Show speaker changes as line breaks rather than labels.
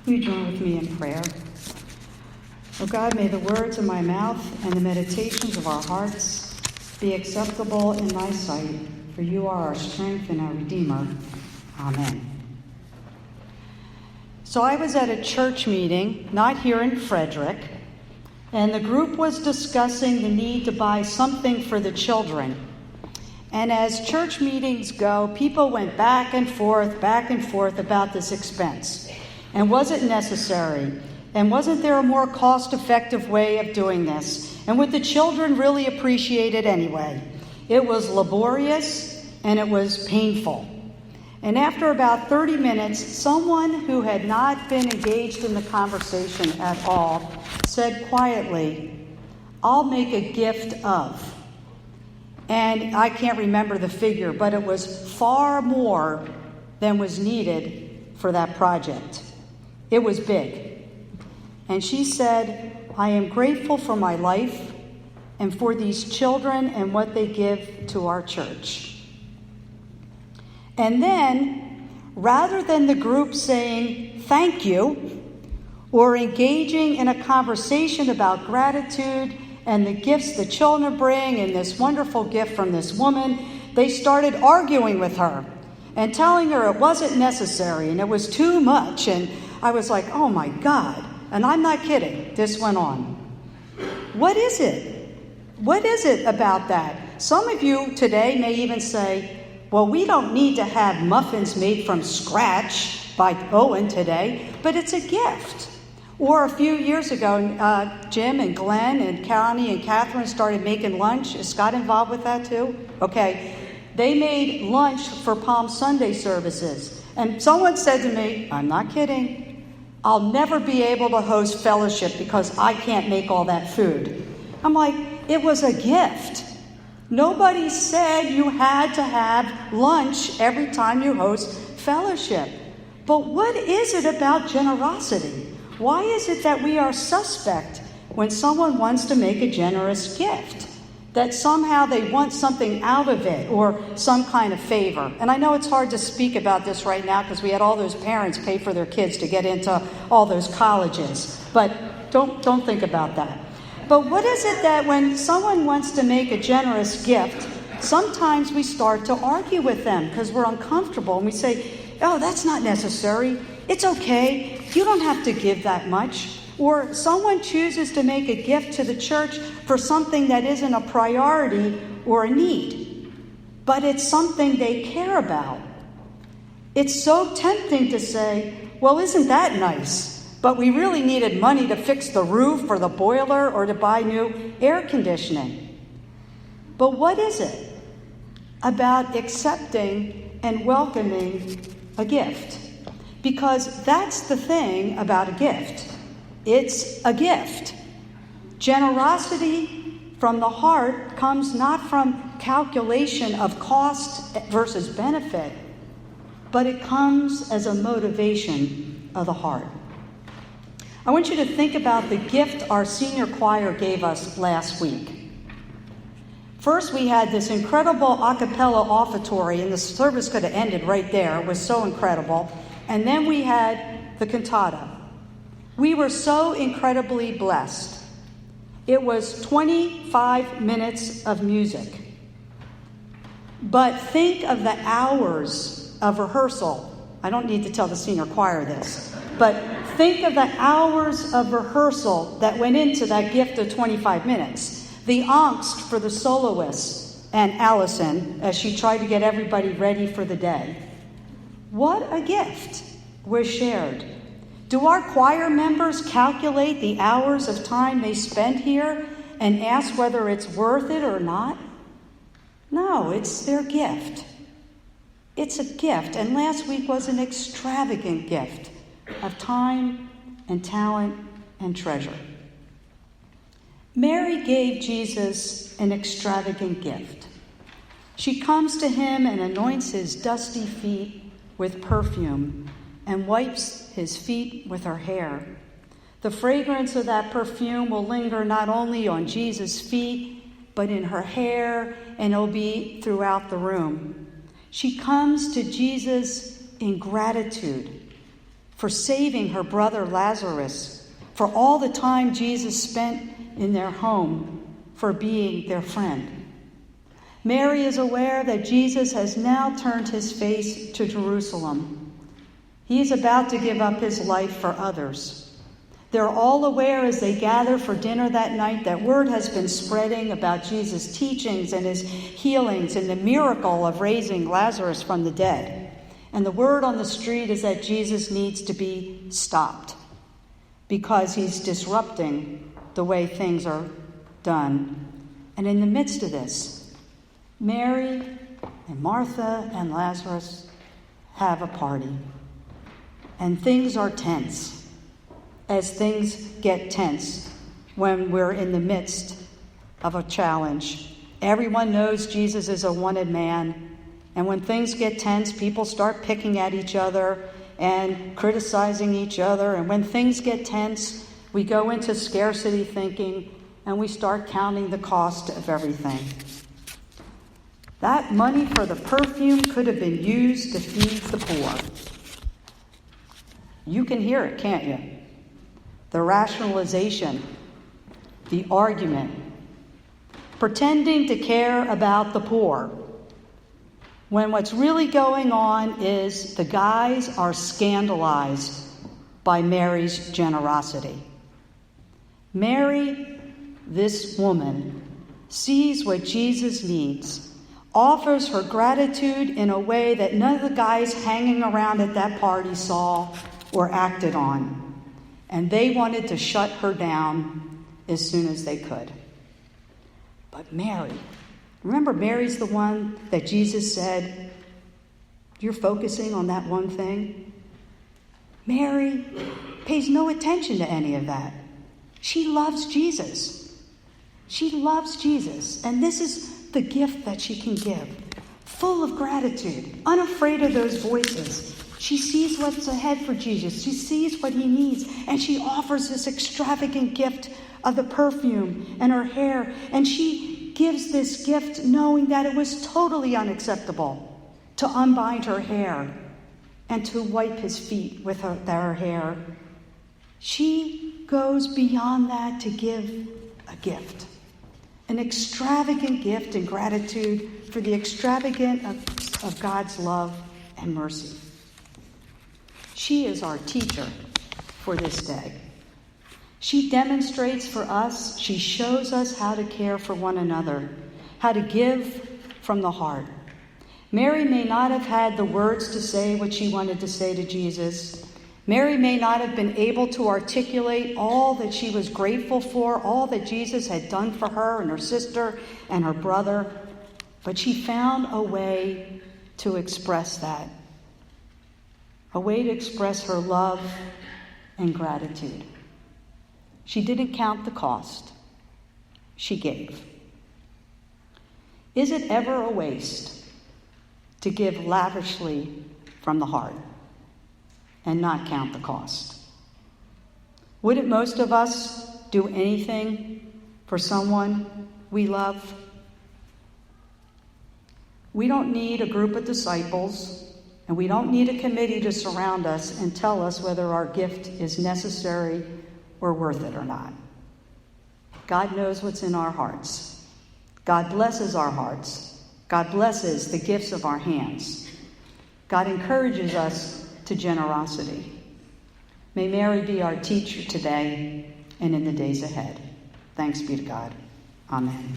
Will you join with me in prayer? Oh God, may the words of my mouth and the meditations of our hearts be acceptable in thy sight, for you are our strength and our Redeemer. Amen. So I was at a church meeting, not here in Frederick, and the group was discussing the need to buy something for the children. And as church meetings go, people went back and forth about this expense. And was it necessary? And wasn't there a more cost-effective way of doing this? And would the children really appreciate it anyway? It was laborious and it was painful. And after about 30 minutes, someone who had not been engaged in the conversation at all said quietly, "I'll make a gift of." And I can't remember the figure, but it was far more than was needed for that project. It was big. And she said, "I am grateful for my life and for these children and what they give to our church." And then, rather than the group saying thank you or engaging in a conversation about gratitude and the gifts the children bring and this wonderful gift from this woman, they started arguing with her and telling her it wasn't necessary and it was too much. And I was like, oh my God. And I'm not kidding. This went on. What is it? What is it about that? Some of you today may even say, well, we don't need to have muffins made from scratch by Owen today, but it's a gift. Or a few years ago, Jim and Glenn and Connie and Catherine started making lunch. Is Scott involved with that too? Okay. They made lunch for Palm Sunday services. And someone said to me, I'm not kidding, I'll never be able to host fellowship because I can't make all that food. I'm like, it was a gift. Nobody said you had to have lunch every time you host fellowship. But what is it about generosity? Why is it that we are suspect when someone wants to make a generous gift? That somehow they want something out of it or some kind of favor. And I know it's hard to speak about this right now because we had all those parents pay for their kids to get into all those colleges. But don't think about that. But what is it that when someone wants to make a generous gift, sometimes we start to argue with them because we're uncomfortable and we say, oh, that's not necessary. It's okay. You don't have to give that much. Or someone chooses to make a gift to the church for something that isn't a priority or a need, but it's something they care about. It's so tempting to say, well, isn't that nice? But we really needed money to fix the roof or the boiler or to buy new air conditioning. But what is it about accepting and welcoming a gift? Because that's the thing about a gift. It's a gift. Generosity from the heart comes not from calculation of cost versus benefit, but it comes as a motivation of the heart. I want you to think about the gift our senior choir gave us last week. First, we had this incredible a cappella offertory, and the service could have ended right there. It was so incredible. And then we had the cantata. We were so incredibly blessed. It was 25 minutes of music. But think of the hours of rehearsal. I don't need to tell the senior choir this, but think of the hours of rehearsal that went into that gift of 25 minutes. The angst for the soloists and Allison as she tried to get everybody ready for the day. What a gift was shared. Do our choir members calculate the hours of time they spend here and ask whether it's worth it or not? No, it's their gift. It's a gift. And last week was an extravagant gift of time and talent and treasure. Mary gave Jesus an extravagant gift. She comes to him and anoints his dusty feet with perfume and wipes his feet with her hair. The fragrance of that perfume will linger not only on Jesus' feet, but in her hair, and it'll be throughout the room. She comes to Jesus in gratitude for saving her brother Lazarus, for all the time Jesus spent in their home, for being their friend. Mary is aware that Jesus has now turned his face to Jerusalem. He is about to give up his life for others. They're all aware as they gather for dinner that night that word has been spreading about Jesus' teachings and his healings and the miracle of raising Lazarus from the dead. And the word on the street is that Jesus needs to be stopped because he's disrupting the way things are done. And in the midst of this, Mary and Martha and Lazarus have a party. And things are tense. As things get tense when we're in the midst of a challenge. Everyone knows Jesus is a wanted man. And when things get tense, people start picking at each other and criticizing each other. And when things get tense, we go into scarcity thinking and we start counting the cost of everything. That money for the perfume could have been used to feed the poor. You can hear it, can't you? The rationalization, the argument, pretending to care about the poor, when what's really going on is the guys are scandalized by Mary's generosity. Mary, this woman, sees what Jesus needs, offers her gratitude in a way that none of the guys hanging around at that party saw or acted on. And they wanted to shut her down as soon as they could. But Mary, remember Mary's the one that Jesus said, you're focusing on that one thing? Mary pays no attention to any of that. She loves Jesus. She loves Jesus. And this is the gift that she can give. Full of gratitude, unafraid of those voices. She sees what's ahead for Jesus. She sees what he needs. And she offers this extravagant gift of the perfume and her hair. And she gives this gift knowing that it was totally unacceptable to unbind her hair and to wipe his feet with her hair. She goes beyond that to give a gift. An extravagant gift in gratitude for the extravagant of God's love and mercy. She is our teacher for this day. She demonstrates for us, she shows us how to care for one another, how to give from the heart. Mary may not have had the words to say what she wanted to say to Jesus. Mary may not have been able to articulate all that she was grateful for, all that Jesus had done for her and her sister and her brother, but she found a way to express that. A way to express her love and gratitude. She didn't count the cost. She gave. Is it ever a waste to give lavishly from the heart and not count the cost? Wouldn't most of us do anything for someone we love? We don't need a group of disciples. And we don't need a committee to surround us and tell us whether our gift is necessary or worth it or not. God knows what's in our hearts. God blesses our hearts. God blesses the gifts of our hands. God encourages us to generosity. May Mary be our teacher today and in the days ahead. Thanks be to God. Amen.